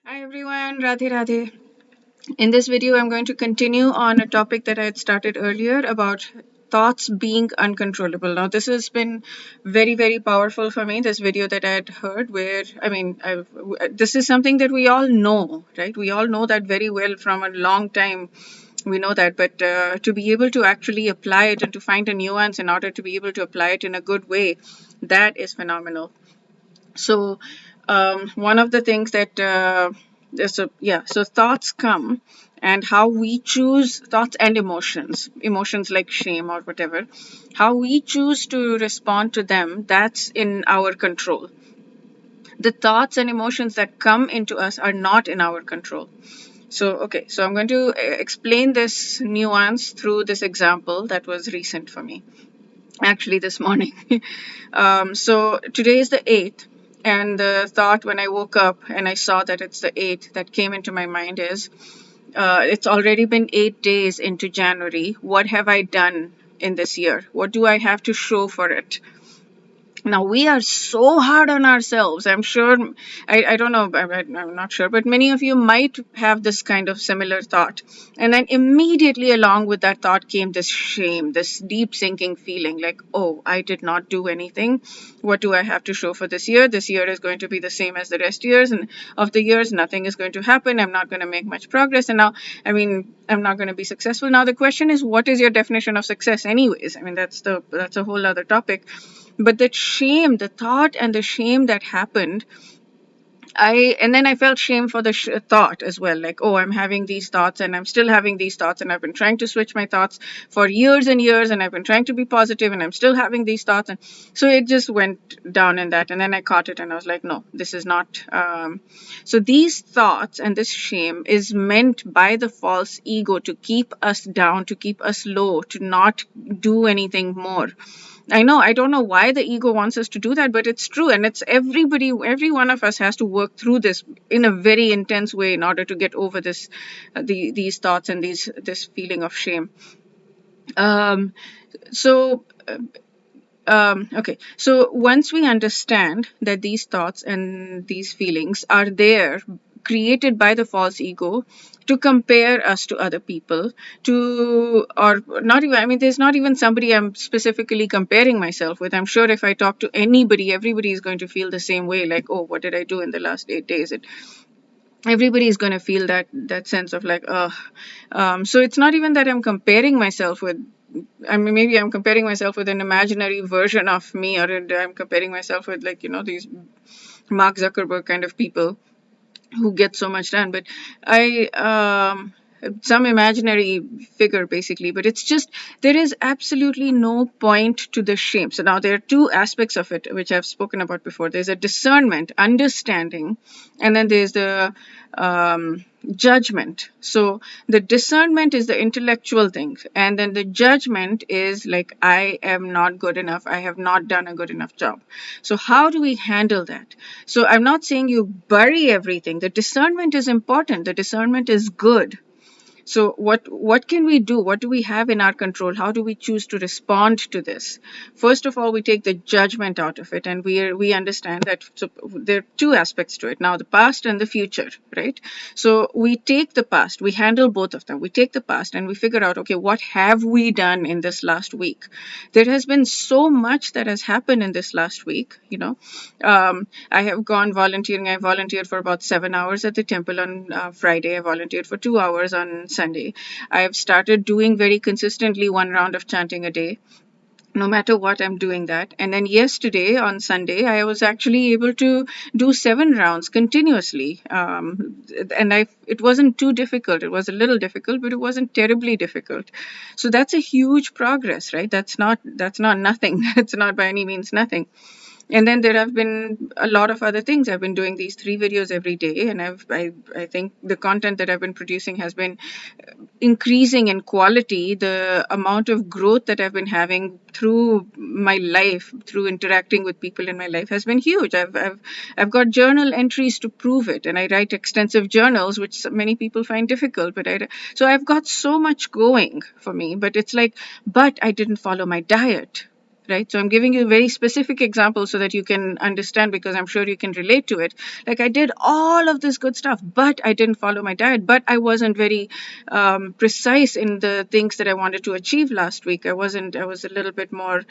Hi everyone, Radhe Radhe. In this video, I'm going to continue on a topic that I had started earlier about thoughts being uncontrollable. Now, this has been very, very powerful for me. This video that I had heard, where this is something that we all know, right? We all know that very well from a long time. We know that, but to be able to actually apply it and to find a nuance in order to be able to apply it in a good way, that is phenomenal. So one of the things that so thoughts come, and how we choose thoughts and emotions like shame or whatever, how we choose to respond to them, that's in our control. The thoughts and emotions that come into us are not in our control. So I'm going to explain this nuance through this example that was recent for me, actually this morning. So today is the 8th, and the thought when I woke up and I saw that it's the 8th that came into my mind is, it's already been 8 days into January. What have I done in this year? What do I have to show for it? Now, we are so hard on ourselves. I'm sure, I don't know, I'm not sure, but many of you might have this kind of similar thought. And then immediately along with that thought came this shame, this deep sinking feeling like, oh, I did not do anything. What do I have to show for this year? This year is going to be the same as the rest years, and of the years, nothing is going to happen. I'm not going to make much progress. And now, I'm not going to be successful. Now, the question is, what is your definition of success, anyways? That's a whole other topic. But that shame, the thought and the shame that happened, and then I felt shame for the thought as well, like, oh, I'm having these thoughts and I'm still having these thoughts, and I've been trying to switch my thoughts for years and years, and I've been trying to be positive, and I'm still having these thoughts. And so it just went down in that, and then I caught it and I was like, no, this is not. So these thoughts and this shame is meant by the false ego to keep us down, to keep us low, to not do anything more. I know, I don't know why the ego wants us to do that, but it's true. And it's everybody, every one of us has to work through this in a very intense way in order to get over these thoughts and this feeling of shame. Um, so, okay. So once we understand that these thoughts and these feelings are there, created by the false ego to compare us to other people, to, or not even, there's not even somebody I'm specifically comparing myself with. I'm sure if I talk to anybody, everybody is going to feel the same way, like, oh, what did I do in the last 8 days? Everybody is going to feel that sense of like, so it's not even that I'm comparing myself with, maybe I'm comparing myself with an imaginary version of me, or I'm comparing myself with, like, these Mark Zuckerberg kind of people who get so much done. But I, some imaginary figure basically, but it's just, there is absolutely no point to the shame. So now there are two aspects of it which I've spoken about before. There's a discernment, understanding, and then there's the judgment. So the discernment is the intellectual thing, and then the judgment is like, I am not good enough, I have not done a good enough job. So how do we handle that? So I'm not saying you bury everything. The discernment is important, the discernment is good. So what can we do? What do we have in our control? How do we choose to respond to this? First of all, we take the judgment out of it, and we understand that, so there are two aspects to it now: the past and the future, right? So we take the past, we handle both of them. We take the past and we figure out, okay, what have we done in this last week? There has been so much that has happened in this last week. I have gone volunteering. I volunteered for about 7 hours at the temple on Friday. I volunteered for 2 hours on Sunday. I have started doing very consistently one round of chanting a day. No matter what, I'm doing that. And then yesterday on Sunday, I was actually able to do 7 rounds continuously. And it wasn't too difficult. It was a little difficult, but it wasn't terribly difficult. So that's a huge progress, right? That's not nothing. That's not by any means nothing. And then there have been a lot of other things. I've been doing these 3 videos every day, and I think the content that I've been producing has been increasing in quality. The amount of growth that I've been having through my life, through interacting with people in my life, has been huge. I've got journal entries to prove it, and I write extensive journals, which many people find difficult. So I've got so much going for me. But it's like, but I didn't follow my diet. right? So I'm giving you very specific examples so that you can understand, because I'm sure you can relate to it. Like, I did all of this good stuff, but I didn't follow my diet, but I wasn't very precise in the things that I wanted to achieve last week. I was a little bit more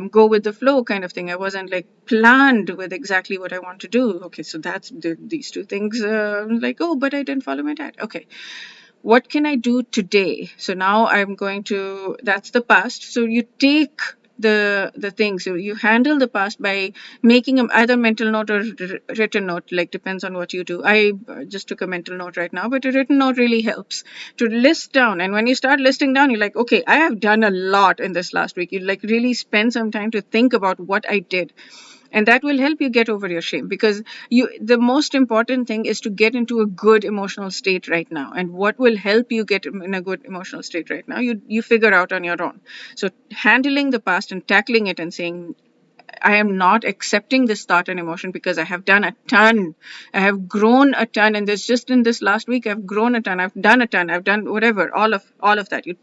go with the flow kind of thing. I wasn't like planned with exactly what I want to do. Okay, so that's these two things. Like, oh, but I didn't follow my diet. Okay, what can I do today? So now I'm going to, that's the past. So you take the things, so you handle the past by making either mental note or written note, like depends on what you do. I just took a mental note right now, but a written note really helps to list down. And when you start listing down, you're like, okay, I have done a lot in this last week. You like really spend some time to think about what I did, and that will help you get over your shame, because the most important thing is to get into a good emotional state right now. And what will help you get in a good emotional state right now, you figure out on your own. So handling the past and tackling it and saying, I am not accepting this thought and emotion because I have done a ton. I have grown a ton. And this just in this last week, I've grown a ton. I've done a ton. I've done whatever, all of that. You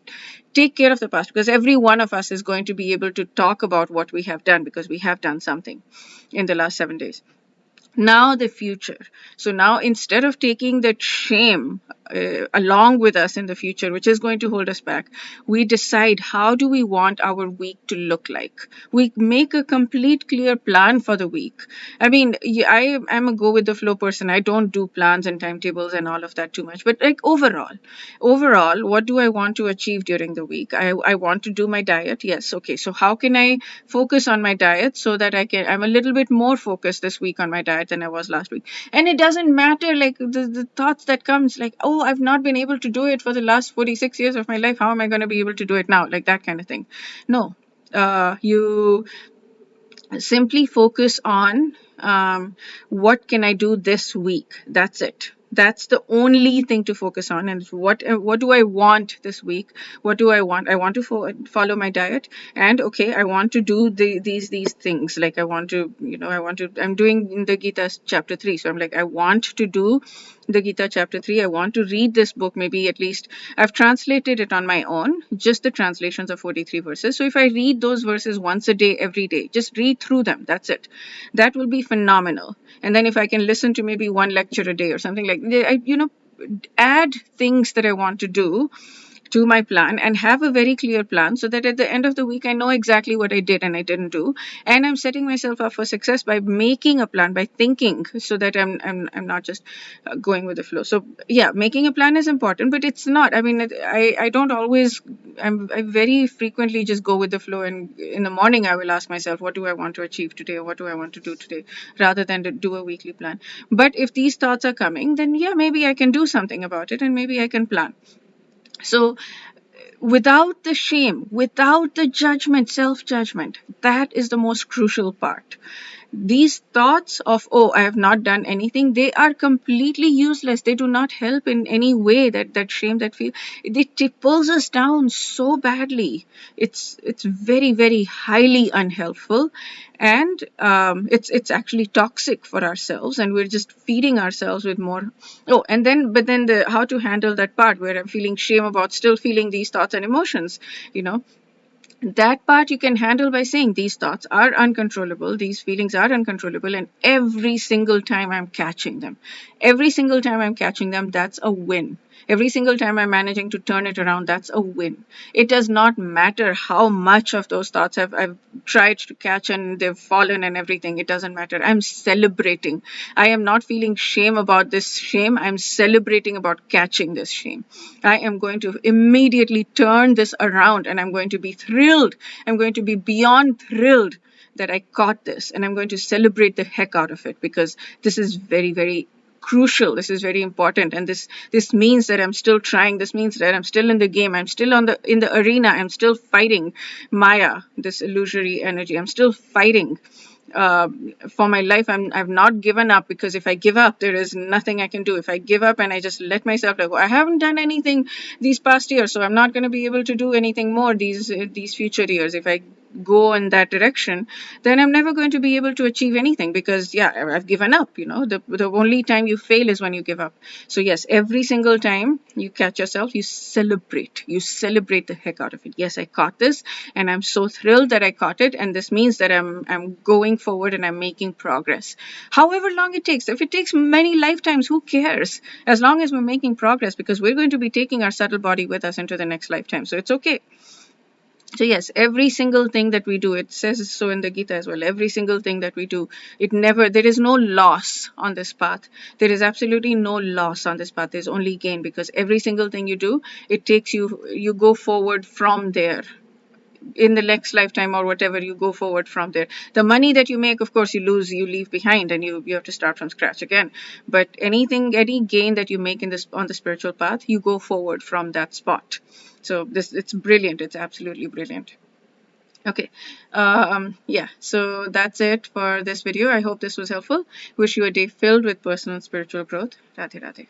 take care of the past, because every one of us is going to be able to talk about what we have done, because we have done something in the last 7 days. Now the future. So now, instead of taking that shame along with us in the future, which is going to hold us back, we decide how do we want our week to look like. We make a complete clear plan for the week. I mean, I'm a go with the flow person. I don't do plans and timetables and all of that too much, but like overall, what do I want to achieve during the week? I want to do my diet. Yes. Okay, so how can I focus on my diet so that I'm a little bit more focused this week on my diet than I was last week. And it doesn't matter, like the thoughts that comes, like, oh, I've not been able to do it for the last 46 years of my life. How am I going to be able to do it now? Like that kind of thing. No, you simply focus on what can I do this week. That's it. That's the only thing to focus on. And what do I want this week? What do I want? I want to follow my diet, and okay, I want to do these things. Like I want to, I'm doing the Gita chapter 3, so I'm like, I want to do the Gita chapter 3. I want to read this book, maybe at least. I've translated it on my own, just the translations of 43 verses. So if I read those verses once a day, every day, just read through them, that's it. That will be phenomenal. And then if I can listen to maybe one lecture a day or something, like, add things that I want to do to my plan, and have a very clear plan, so that at the end of the week I know exactly what I did and I didn't do, and I'm setting myself up for success by making a plan, by thinking, so that I'm not just going with the flow. So yeah, making a plan is important, but it's not, I mean, I don't always, I very frequently just go with the flow, and in the morning I will ask myself, what do I want to achieve today, or what do I want to do today, rather than to do a weekly plan. But if these thoughts are coming, then yeah, maybe I can do something about it, and maybe I can plan. So without the shame, without the judgment, self-judgment, that is the most crucial part. These thoughts of, oh, I have not done anything, they are completely useless. They do not help in any way. That shame, that feel, it pulls us down so badly. It's very, very highly unhelpful, and it's actually toxic for ourselves, and we're just feeding ourselves with more. Oh, and then but then the how to handle that part where I'm feeling shame about still feeling these thoughts and emotions, you know that part you can handle by saying, these thoughts are uncontrollable, these feelings are uncontrollable, and every single time I'm catching them, that's a win. Every single time I'm managing to turn it around, that's a win. It does not matter how much of those thoughts I've tried to catch and they've fallen and everything. It doesn't matter. I'm celebrating. I am not feeling shame about this shame. I'm celebrating about catching this shame. I am going to immediately turn this around, and I'm going to be thrilled. I'm going to be beyond thrilled that I caught this, and I'm going to celebrate the heck out of it, because this is very, very crucial. This is very important, and this means that I'm still trying. This means that I'm still in the game. I'm still in the arena. I'm still fighting Maya, this illusory energy. I'm still fighting for my life. I've not given up, because if I give up, there is nothing I can do. If I give up and I just let myself go, I haven't done anything these past years, so I'm not going to be able to do anything more these future years. If I go in that direction, then I'm never going to be able to achieve anything, because yeah, I've given up. The only time you fail is when you give up. So yes, every single time you catch yourself, you celebrate the heck out of it. Yes, I caught this, and I'm so thrilled that I caught it, and this means that I'm going forward and I'm making progress. However long it takes, if it takes many lifetimes, who cares? As long as we're making progress, because we're going to be taking our subtle body with us into the next lifetime, so it's okay. So yes, every single thing that we do, it says so in the Gita as well, every single thing that we do, there is no loss on this path. There is absolutely no loss on this path. There's only gain, because every single thing you do, it takes you go forward from there. In the next lifetime or whatever, you go forward from there. The money that you make, of course, you leave behind, and you have to start from scratch again. But any gain that you make in this on the spiritual path, you go forward from that spot. So this it's brilliant. It's absolutely brilliant. Okay. Yeah, so that's it for this video. I hope this was helpful. Wish you a day filled with personal and spiritual growth. Radhe Radhe.